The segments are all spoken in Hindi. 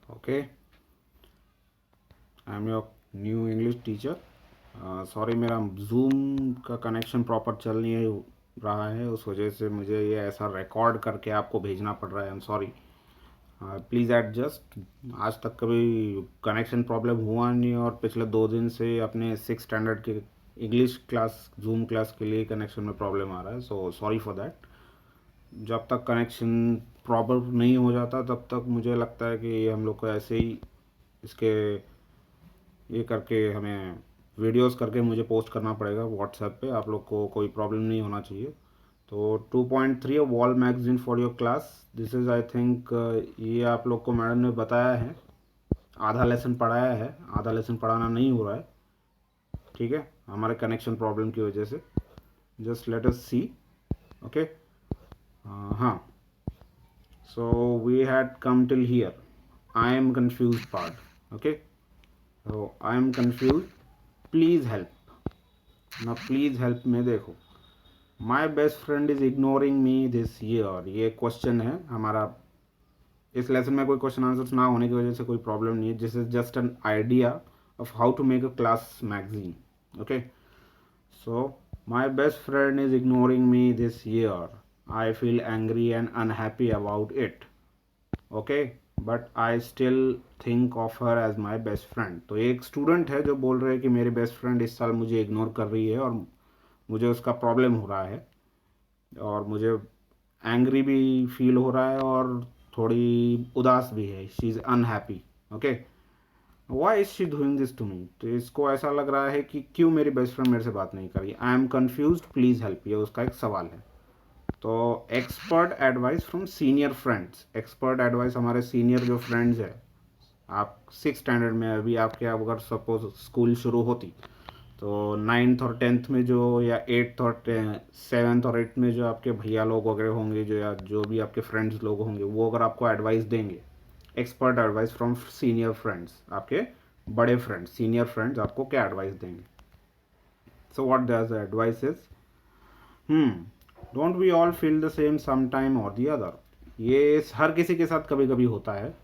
Okay, I am your new English teacher. Sorry, मेरा जूम का कनेक्शन प्रॉपर चल नहीं रहा है, उस वजह से मुझे ये ऐसा रिकॉर्ड करके आपको भेजना पड़ रहा है। I am sorry, please adjust. आज तक कभी कनेक्शन प्रॉब्लम हुआ नहीं, और पिछले 2 दिन से अपने 6 स्टैंडर्ड के इंग्लिश क्लास जूम क्लास के लिए कनेक्शन में प्रॉब्लम आ रहा है। So sorry for that. जब तक कनेक्शन प्रॉपर नहीं हो जाता तब तक मुझे लगता है कि ये हम लोग को ऐसे ही इसके ये करके हमें वीडियोस करके मुझे पोस्ट करना पड़ेगा व्हाट्सएप पे। आप लोग को कोई प्रॉब्लम नहीं होना चाहिए। तो 2.3 wall magazine for your class, this is I think, ये आप लोग को मैडम ने बताया है, आधा लेसन पढ़ाया है, आधा लेसन पढ़ाना नहीं हो रहा है, ठीक है, हमारे कनेक्शन प्रॉब्लम की वजह से। Just let us see. Okay, हाँ, so we had come till here, I am confused part. Okay, तो I am confused, please help. ना प्लीज़ हेल्प में देखो, my best friend is ignoring me this year, ये क्वेश्चन है हमारा। इस लेसन में कोई क्वेश्चन आंसर्स ना होने की वजह से कोई प्रॉब्लम नहीं है। This is just an idea of how to make a class magazine. Okay, so my best friend is ignoring me this year, I feel angry and unhappy about it. Okay, but I still think of her as my best friend. तो एक स्टूडेंट है जो बोल रहे हैं कि मेरी बेस्ट फ्रेंड इस साल मुझे इग्नोर कर रही है और मुझे उसका प्रॉब्लम हो रहा है, और मुझे एंग्री भी फील हो रहा है और थोड़ी उदास भी है। She is unhappy. Okay, why is she doing this to me, तो इसको ऐसा लग रहा है कि क्यों मेरी बेस्ट फ्रेंड मेरे से बात नहीं कर रही। I am confuse, please help, ये उसका एक सवाल है। तो expert advice from senior friends, expert advice हमारे सीनियर जो फ्रेंड्स है, आप 6 स्टैंडर्ड में अभी आपके, अगर सपोज स्कूल शुरू होती तो 9th और 10th में जो, या 8th और 7th और 8th में जो आपके भैया लोग वगैरह होंगे, जो या जो भी आपके फ्रेंड्स लोग होंगे, वो अगर आपको एडवाइस देंगे, expert advice from senior friends, आपके बड़े फ्रेंड्स, सीनियर फ्रेंड्स आपको क्या एडवाइस देंगे। So what does advice is, don't we all feel the same some time or the other, ये हर किसी के साथ कभी कभी होता है।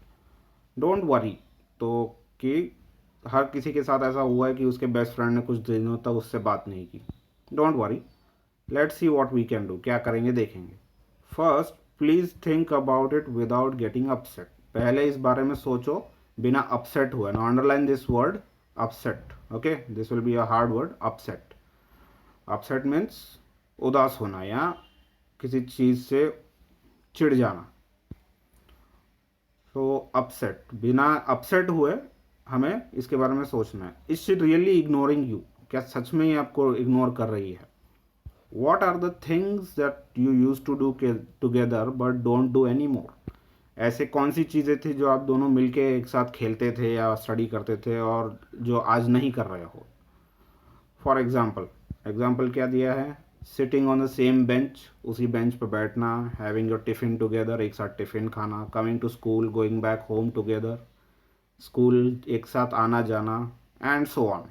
डोंट वरी, तो कि हर किसी के साथ ऐसा हुआ है कि उसके बेस्ट फ्रेंड ने कुछ दिनों तक उससे बात नहीं की। Don't worry, let's see what we can do, क्या करेंगे देखेंगे। First, please think about it without getting upset, पहले इस बारे में सोचो बिना अपसेट हुए। ना underline this word upset. Okay, this will be a hard word, upset. Upset means उदास होना या किसी चीज़ से चिढ़ जाना। तो अपसेट, बिना अपसेट हुए हमें इसके बारे में सोचना है। Is she really ignoring you, क्या सच में ही आपको इग्नोर कर रही है। What are the things that you use to do together but don't do any more, ऐसे कौन सी चीज़ें थी जो आप दोनों मिलके एक साथ खेलते थे या स्टडी करते थे और जो आज नहीं कर रहे हो। फॉर एग्जाम्पल, एग्जाम्पल क्या दिया है, sitting on the same bench, उसी बेंच पर बैठना, हैविंग योर टिफ़िन टुगेदर, एक साथ टिफ़िन खाना, coming to school, going back home together, school एक साथ आना जाना, एंड सो ऑन।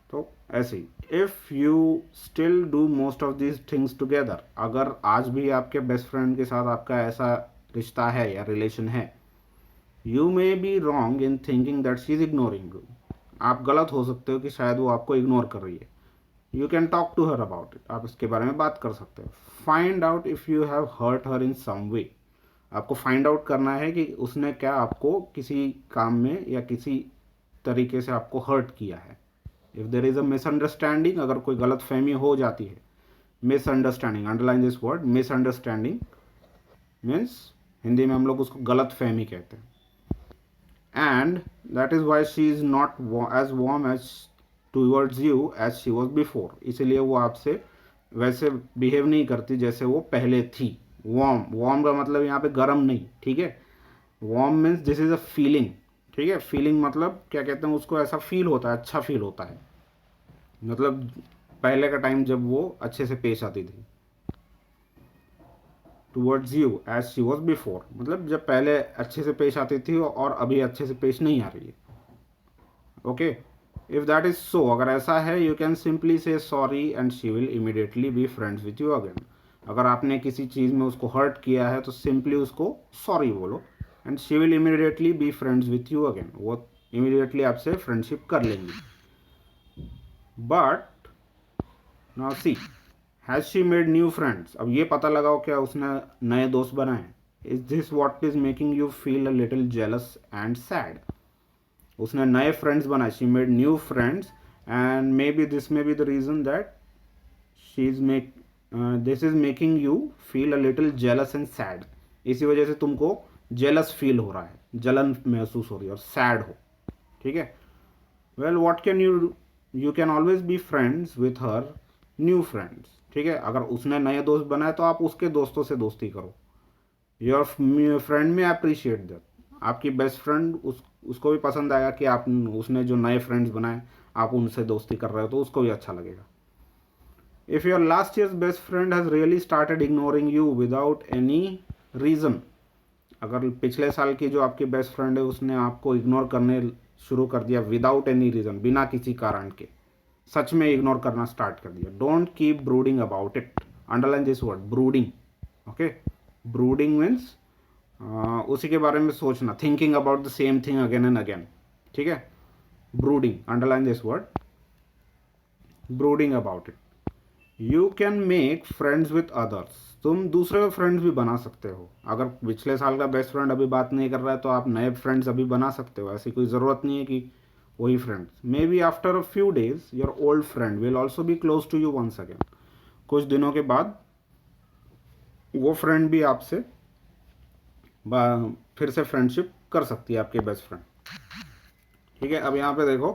तो ऐसे ही, if you still do most of these things together, अगर आज भी आपके बेस्ट फ्रेंड के साथ आपका ऐसा रिश्ता है या रिलेशन है, you may be wrong in thinking that she is ignoring you, आप गलत हो सकते हो कि शायद वो आपको इग्नोर कर रही है। You can talk to her about it, आप इसके बारे में बात कर सकते हो। Find out if you have hurt her in some way, आपको फाइंड आउट करना है कि उसने क्या आपको किसी काम में या किसी तरीके से आपको हर्ट किया है। If there is a misunderstanding, अगर कोई गलत फहमी हो जाती है, misunderstanding, underline this word, misunderstanding means Hindi में हम लोग उसको गलत फहमी कहते हैं। And that is why she is not as warm as towards you as she was before, इसीलिए वो आपसे वैसे बिहेव नहीं करती जैसे वो पहले थी। वार्म, वार्म का मतलब यहाँ पे गर्म नहीं, ठीक है। Warm means this is a feeling, ठीक है। फीलिंग मतलब क्या कहते हैं उसको, ऐसा फील होता है, अच्छा फील होता है, मतलब पहले का टाइम जब वो अच्छे से पेश आती थी। Towards you as she was before, मतलब जब पहले अच्छे से पेश आती थी और अभी अच्छे से पेश नहीं आ रही है। Okay, if that is so, अगर ऐसा है, यू कैन सिंपली से sorry and she will immediately be friends with you again. अगर आपने किसी चीज़ में उसको हर्ट किया है तो सिंपली उसको सॉरी बोलो and she will immediately be friends with you again, वो इमीडिएटली आपसे फ्रेंडशिप कर लेंगी. But now see, has she made new friends, अब ये पता लगाओ क्या उसने नए दोस्त बनाए. Is this what is making you feel a little jealous and sad. उसने नए फ्रेंड्स बनाए, she made new friends, and may be this may be the reason that she is make this is making you feel a little jealous and sad. इसी वजह से तुमको जेलस फील हो रहा है, जलन महसूस हो रही है और सैड हो. ठीक है. Well what can you can always be friends with her new friends. ठीक है. अगर उसने नए दोस्त बनाए तो आप उसके दोस्तों से दोस्ती करो. योर फ्रेंड में अप्रिशिएट दैट. आपकी बेस्ट फ्रेंड उसको भी पसंद आएगा कि आप उसने जो नए फ्रेंड्स बनाए आप उनसे दोस्ती कर रहे हो, तो उसको भी अच्छा लगेगा. If your last years best friend has really started ignoring you without any reason, अगर पिछले साल की जो आपकी बेस्ट फ्रेंड है उसने आपको इग्नोर करने शुरू कर दिया विदाउट एनी रीज़न, बिना किसी कारण के, सच में इग्नोर करना स्टार्ट कर दिया, don't keep brooding about it. Underline this word, brooding. Okay. Brooding means उसी के बारे में सोचना, thinking about the same thing again and again. ठीक है. Brooding, underline this word, brooding about it. You can make friends with others. तुम दूसरे फ्रेंड्स भी बना सकते हो. अगर पिछले साल का बेस्ट फ्रेंड अभी बात नहीं कर रहा है तो आप नए फ्रेंड्स अभी बना सकते हो. ऐसी कोई ज़रूरत नहीं है कि वही friends. May be after a few days your old friend will also be close to you once again. कुछ दिनों के बाद वो फ्रेंड भी आपसे फिर से फ्रेंडशिप कर सकती है, आपके बेस्ट फ्रेंड. ठीक है. अब यहाँ पे देखो,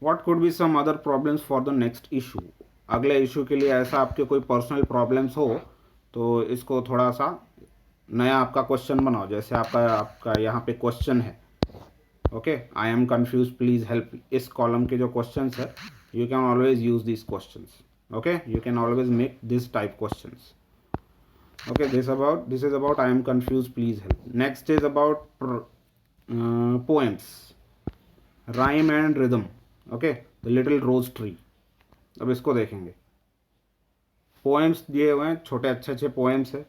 what could be some other problems for the next issue. अगले इशू के लिए ऐसा आपके कोई पर्सनल प्रॉब्लम्स हो तो इसको थोड़ा सा नया आपका क्वेश्चन बनाओ. जैसे आपका यहाँ पे क्वेश्चन है, okay, I am confuse please help. इस कॉलम के जो क्वेश्चन है, you can always use this question. Okay, you can always make this type question. Okay, this is about I am confused, please help. Next is about poems, rhyme and rhythm. Okay, the little rose tree. अब इसको देखेंगे. पोएम्स दिए हुए हैं, छोटे अच्छे अच्छे पोएम्स है.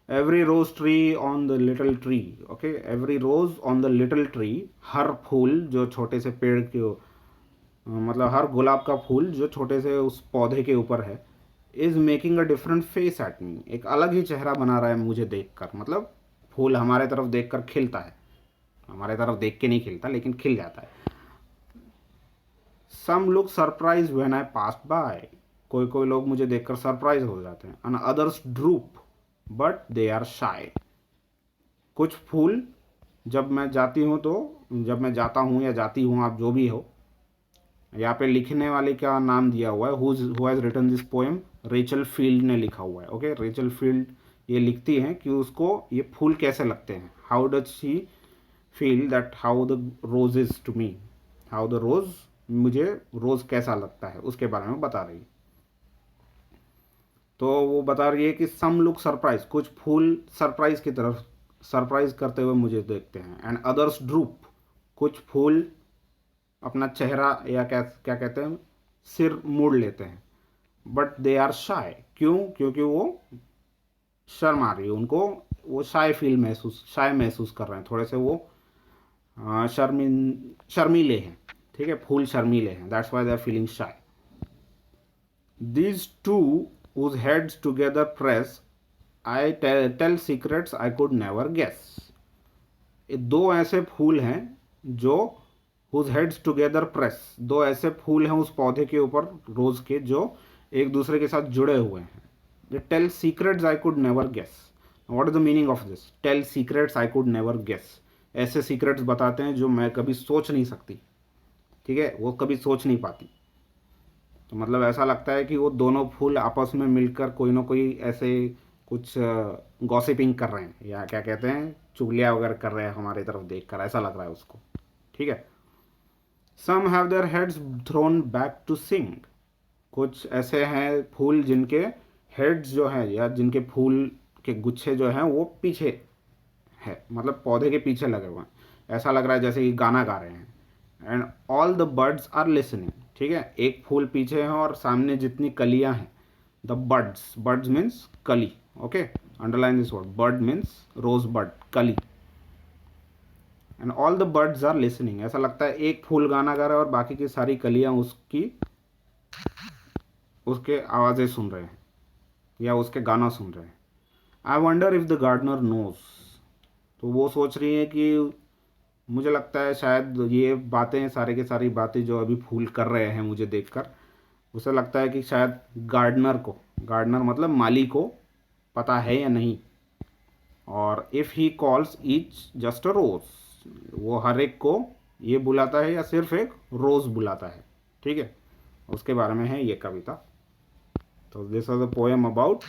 Every rose tree on the little tree. Okay, every rose on the little tree. हर फूल जो छोटे से पेड़ के मतलब हर गुलाब का फूल जो छोटे से उस पौधे के ऊपर है, is making a different face at me. एक अलग ही चेहरा बना रहा है मुझे देखकर. मतलब फूल हमारे तरफ देखकर खिलता है, हमारे तरफ देख के नहीं खिलता लेकिन खिल जाता है. Some look surprise when I passed by. कोई कोई लोग मुझे देखकर सरप्राइज हो जाते हैं. And others droop but they are shy. कुछ फूल जब मैं जाता हूँ या जाती हूँ, आप जो भी हो, यहाँ पे लिखने वाले का नाम दिया हुआ है, who has written this poem, Rachel Field ने लिखा हुआ है. ओके, रेचल फील्ड ये लिखती हैं कि उसको ये फूल कैसे लगते हैं. How does she feel that how the rose is to me, how the rose, मुझे रोज कैसा लगता है उसके बारे में बता रही है. तो वो बता रही है कि सम लुक सरप्राइज, कुछ फूल सरप्राइज की तरफ सरप्राइज करते हुए मुझे देखते हैं. एंड अदर्स ड्रूप, कुछ फूल अपना चेहरा या क्या क्या कहते हैं, सिर मोड़ लेते हैं. But they are shy. क्यों? क्योंकि वो शर्म आ रही है उनको, वो शाय महसूस कर रहे हैं, थोड़े से वो शर्मीले हैं. ठीक है, फूल शर्मीले हैं, that's why they are feeling shy. These two whose heads together press, I tell secrets I could never guess. दो ऐसे फूल हैं जो whose heads together press, दो ऐसे फूल हैं उस पौधे के ऊपर, रोज के, जो एक दूसरे के साथ जुड़े हुए हैं. They tell secrets I could never guess. What is the meaning of this? Tell secrets I could never guess. ऐसे सीक्रेट्स बताते हैं जो मैं कभी सोच नहीं सकती. ठीक है, वो कभी सोच नहीं पाती. तो मतलब ऐसा लगता है कि वो दोनों फूल आपस में मिलकर कोई ना कोई ऐसे कुछ गॉसिपिंग कर रहे हैं, या क्या कहते हैं, चुगलियाँ वगैरह कर रहे हैं हमारी तरफ देखकर, ऐसा लग रहा है उसको. ठीक है. Some have their heads thrown back to sing. कुछ ऐसे हैं फूल जिनके हेड्स जो हैं, या जिनके फूल के गुच्छे जो हैं वो पीछे है, मतलब पौधे के पीछे लगे हुए हैं. ऐसा लग रहा है जैसे कि गाना गा रहे हैं. And all the birds are listening. ठीक है, एक फूल पीछे है और सामने जितनी कलियां हैं, द बर्ड्स मीन्स कली. Okay, underline this word, bird means rose bird, कली. And all the birds are listening. ऐसा लगता है एक फूल गाना गा रहा है और बाकी की सारी कलियां उसके आवाज़ें सुन रहे हैं या उसके गाना सुन रहे हैं। I wonder if the gardener knows. तो वो सोच रही है कि मुझे लगता है शायद ये बातें, सारे के सारी बातें जो अभी फूल कर रहे हैं मुझे देखकर, उसे लगता है कि शायद गार्डनर मतलब माली को पता है या नहीं। और if he calls each just a rose, वो हर एक को ये बुलाता है या सिर्फ एक रोज़ बुलाता है। ठीक है, उसके बारे में है ये कविता। तो this was a poem about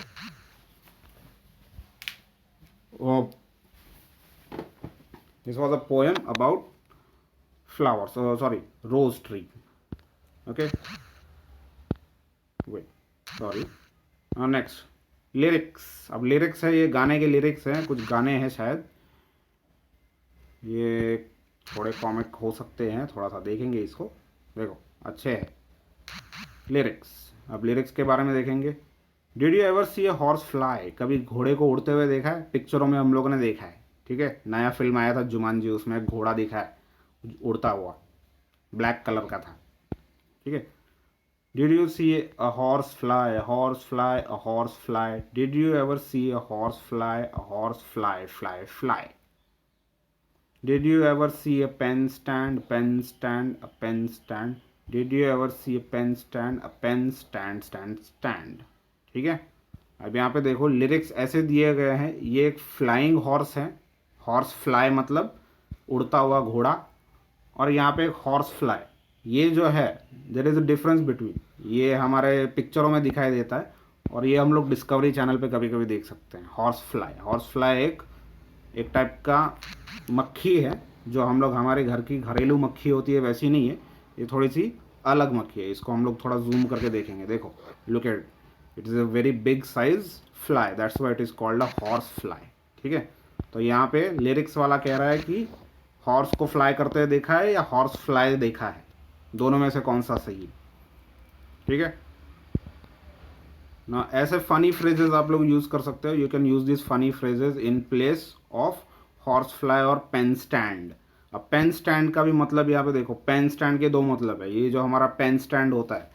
this was a poem about flowers, sorry, rose tree. Okay, wait, sorry. Next, lyrics. अब लिरिक्स है, ये गाने के लिरिक्स हैं, कुछ गाने हैं शायद ये थोड़े कॉमिक हो सकते हैं, थोड़ा सा देखेंगे इसको। देखो अच्छे हैं लिरिक्स। अब लिरिक्स के बारे में देखेंगे। Did you ever C a horse fly? कभी घोड़े को उड़ते हुए देखा है? पिक्चरों में हम लोगों ने देखा है। ठीक है, नया फिल्म आया था जुमानजी, उसमें एक घोड़ा दिखा है उड़ता हुआ, ब्लैक कलर का था। ठीक है, did you see a horse fly, a horse fly, a horse fly? Did you ever see a horse fly, a horse fly, fly, fly? Did you ever see a pen stand, pen stand, a pen stand? Did you ever see a pen stand, a pen stand, stand, stand? ठीक है, अब यहाँ पे देखो लिरिक्स ऐसे दिए गए हैं। ये एक फ्लाइंग हॉर्स है, हॉर्स फ्लाई मतलब उड़ता हुआ घोड़ा, और यहाँ पे एक हॉर्स फ्लाई। ये जो है, देर इज़ अ डिफरेंस बिटवीन, ये हमारे पिक्चरों में दिखाई देता है और ये हम लोग डिस्कवरी चैनल पे कभी कभी देख सकते हैं। हॉर्स फ्लाई एक एक टाइप का मक्खी है, जो हम लोग हमारे घर की घरेलू मक्खी होती है वैसी नहीं है, ये थोड़ी सी अलग मक्खी है। इसको हम लोग थोड़ा जूम करके देखेंगे। देखो, look at, it is a very big size fly, that's why it is called a horse fly. ठीक है, तो यहाँ पे लिरिक्स वाला कह रहा है कि हॉर्स को फ्लाई करते हुए देखा है या हॉर्स फ्लाई देखा है, दोनों में से कौन सा सही है। ठीक है ना, ऐसे फनी फ्रेजेस आप लोग यूज़ कर सकते हो। You can use this funny phrases in place of horse fly और पेन स्टैंड। अब पेन स्टैंड का भी मतलब यहाँ पे देखो, पेन स्टैंड के दो मतलब है। ये जो हमारा पेन स्टैंड होता है,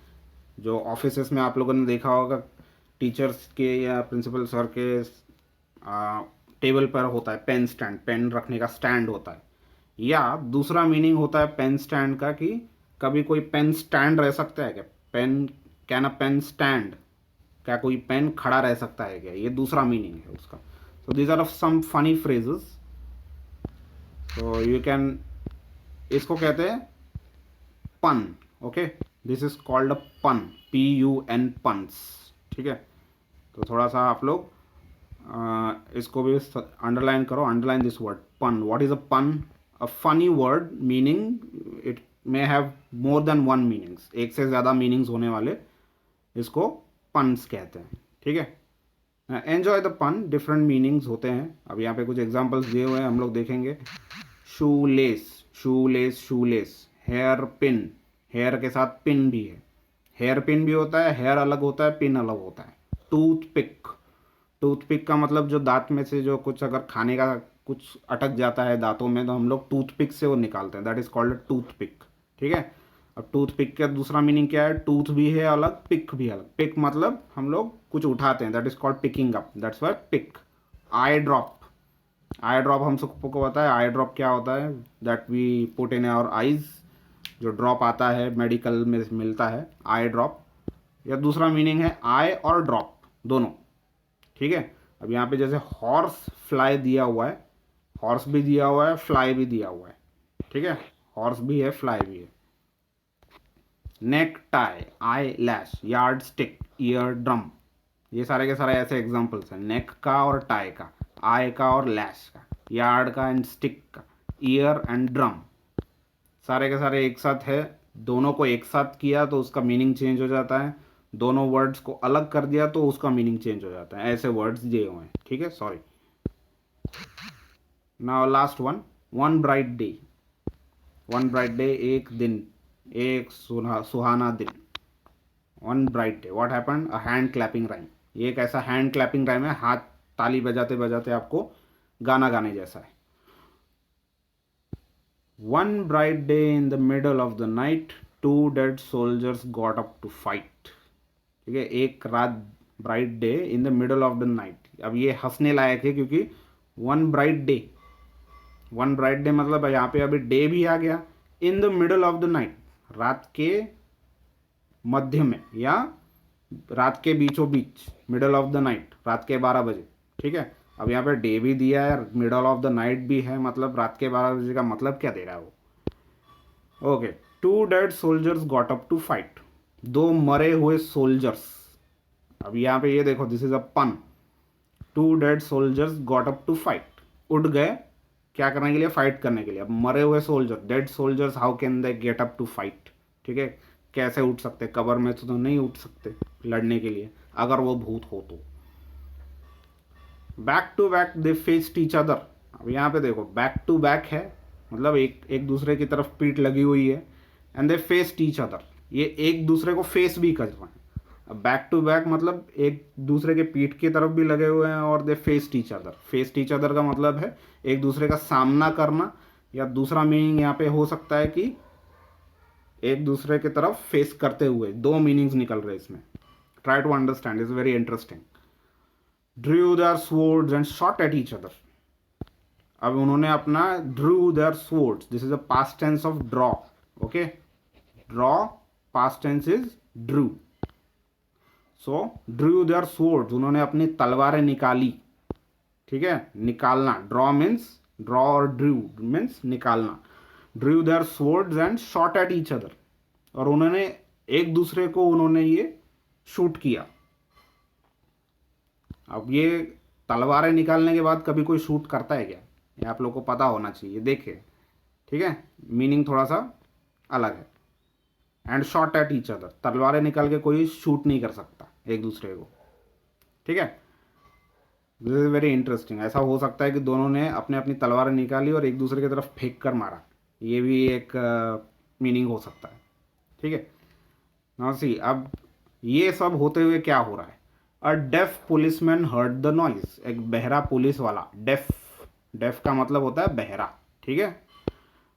जो ऑफिस में आप लोगों ने देखा होगा, टीचर्स के या प्रिंसिपल सर के टेबल पर होता है पेन स्टैंड, पेन रखने का स्टैंड होता है। या दूसरा मीनिंग होता है पेन स्टैंड का कि कभी कोई पेन स्टैंड रह सकता है क्या, pen, can a pen stand, क्या कोई पेन खड़ा रह सकता है क्या, ये दूसरा मीनिंग है उसका। So these are some funny phrases, so you can, इसको कहते हैं pun. Okay, this is called a pun, PUN, puns. ठीक है, तो थोड़ा सा आप लोग इसको भी अंडरलाइन करो, अंडरलाइन दिस वर्ड पन। व्हाट इज अ पन? A funny word meaning, it may have more than one meanings, एक से ज़्यादा मीनिंग्स होने वाले इसको पन्स कहते हैं। ठीक है, एन्जॉय द पन, डिफरेंट मीनिंग्स होते हैं। अब यहाँ पे कुछ एग्जांपल्स दिए हुए हैं, हम लोग देखेंगे। शू लेस, शू लेस, शू लेस। हेयर पिन, हेयर के साथ पिन भी है, हेयर पिन भी होता है, हेयर अलग होता है, पिन अलग होता है। टूथ पिक, टूथ पिक का मतलब जो दांत में से जो कुछ अगर खाने का कुछ अटक जाता है दांतों में, तो हम लोग टूथ पिक से वो निकालते हैं, that is called toothpick. ठीक है, अब टूथ पिक का दूसरा मीनिंग क्या है? टूथ भी है अलग, पिक भी अलग। पिक मतलब हम लोग कुछ उठाते हैं, that is called picking up, that's why pick. Eye drop, eye drop हम सबको पता है आई ड्रॉप क्या होता है, that we put in our eyes, जो ड्रॉप आता है मेडिकल में मिलता है, आई ड्रॉप। या दूसरा मीनिंग है आई और ड्रॉप दोनों। ठीक है, अब यहाँ पे जैसे हॉर्स फ्लाई दिया हुआ है, हॉर्स भी दिया हुआ है, फ्लाई भी दिया हुआ है। ठीक है, हॉर्स भी है, फ्लाई भी है। नेक टाई, आई लैश, यार्ड स्टिक, ईयर ड्रम, ये सारे के सारे ऐसे एग्जांपल्स हैं, नेक का और टाई का, आई का और लैश का, यार्ड का एंड स्टिक का, ईयर एंड ड्रम, सारे के सारे एक साथ है। दोनों को एक साथ किया तो उसका मीनिंग चेंज हो जाता है, दोनों वर्ड्स को अलग कर दिया तो उसका मीनिंग चेंज हो जाता है। ऐसे वर्ड्स दिए हुए हैं। ठीक है, sorry. Now last one, one bright day, one bright day, एक दिन, एक सुहाना दिन। One bright day, what happen? A hand clapping rhyme. ये एक ऐसा हैंड क्लैपिंग राइम है, हाथ ताली बजाते बजाते आपको गाना गाने जैसा है। One bright day in the middle of the night 2 dead soldiers got up to fight. ठीक है, एक रात bright day in the middle of the night. अब ये हंसने लायक है क्योंकि one bright day, one bright day मतलब यहाँ पे अभी डे भी आ गया, in the middle of the night, रात के मध्य में या रात के बीचों बीच, मिडल ऑफ द नाइट, रात के 12 बजे। ठीक है, अब यहाँ पे डे भी दिया है, मिडल ऑफ द नाइट भी है, मतलब रात के 12 बजे का मतलब क्या दे रहा है वो। Okay, 2 dead soldiers got up to fight, 2 मरे हुए सोल्जर्स। अब यहाँ पे ये देखो, this is a pun. 2 dead soldiers got up to fight, उठ गए क्या करने के लिए, फाइट करने के लिए। अब मरे हुए soldier, dead soldiers, how can they get up to fight. ठीक है, कैसे उठ सकते, कबर में तो नहीं उठ सकते लड़ने के लिए, अगर वो भूत हो तो। Back to back they faced each other. अब यहाँ पे देखो, बैक टू बैक है, मतलब एक दूसरे की तरफ पीठ लगी हुई है, and they faced each other, ये एक दूसरे को फेस भी कर रहे हैं। अब बैक टू बैक मतलब एक दूसरे के पीठ की तरफ भी लगे हुए हैं, और दे faced each other. Faced each other का मतलब है एक दूसरे का सामना करना, या दूसरा मीनिंग यहाँ पे हो सकता है कि एक दूसरे की तरफ फेस करते हुए। 2 मीनिंग्स निकल रहे इसमें, try to understand, is very interesting. Drew their swords and shot at each other. अब उन्होंने अपना drew their swords, this is a past tense of draw. Okay, draw past tense is drew. So drew their swords, उन्होंने अपनी तलवारें निकाली। ठीक है, निकालना, ड्रॉ मीन्स, ड्रॉ और ड्रू मीन्स निकालना। Drew their swords and shot at each other, और उन्होंने एक दूसरे को उन्होंने ये शूट किया। अब ये तलवारें निकालने के बाद कभी कोई शूट करता है क्या, ये आप लोग को पता होना चाहिए, देखिए। ठीक है, मीनिंग थोड़ा सा अलग है। And shot at each other, तलवारें निकाल के कोई शूट नहीं कर सकता एक दूसरे को। ठीक है, दिस इज वेरी इंटरेस्टिंग। ऐसा हो सकता है कि दोनों ने अपने अपनी तलवारें निकाली और एक दूसरे की तरफ फेंक कर मारा, ये भी एक मीनिंग हो सकता है। ठीक है, नाउ सी, अब ये सब होते हुए क्या हो रहा है। A deaf policeman heard the noise, एक बहरा पुलिस वाला, डेफ, डेफ का मतलब होता है बहरा। ठीक है,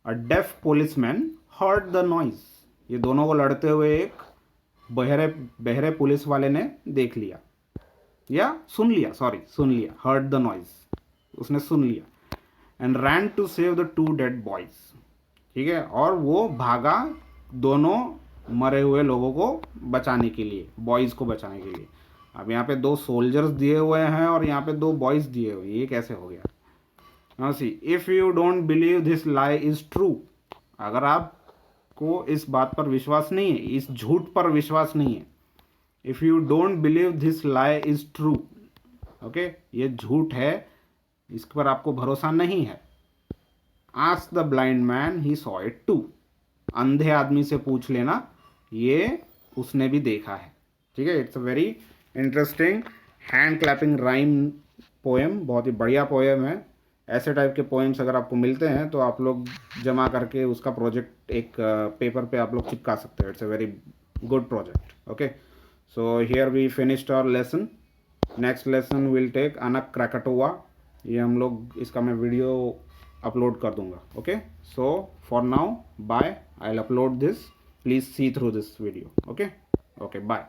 a deaf policeman heard the noise, ये दोनों को लड़ते हुए एक बहरे बहरे पुलिस वाले ने देख लिया, या सुन लिया, सॉरी सुन लिया, हर्ड द नॉइज, उसने सुन लिया। And ran to save the 2 dead boys. ठीक है, और वो भागा दोनों मरे हुए लोगों को बचाने के लिए, बॉयज़ को बचाने के लिए। अब यहाँ पे 2 सोल्जर्स दिए हुए हैं और यहाँ पे 2 बॉयज़ दिए हुए, ये कैसे हो गया। हाँ see, if you don't believe this lie is true, अगर आपको इस बात पर विश्वास नहीं है, इस झूठ पर विश्वास नहीं है, if you don't believe this lie is true, okay, ये झूठ है, इस पर आपको भरोसा नहीं है, ask the blind man he saw it too, अंधे आदमी से पूछ लेना, ये उसने भी देखा है। ठीक है, it's a very interesting hand clapping rhyme poem, बहुत ही बढ़िया पोएम है। ऐसे टाइप के पोएम्स अगर आपको मिलते हैं तो आप लोग जमा करके उसका प्रोजेक्ट एक पेपर पे आप लोग चिपका सकते हैं। It's a very good project. Okay, so here we finished our lesson. Next lesson will take अनक क्रैकाटोवा, ये हम लोग इसका मैं वीडियो अपलोड कर दूंगा। Okay, so for now bye, I will upload this, please see through this video. Okay, okay, bye.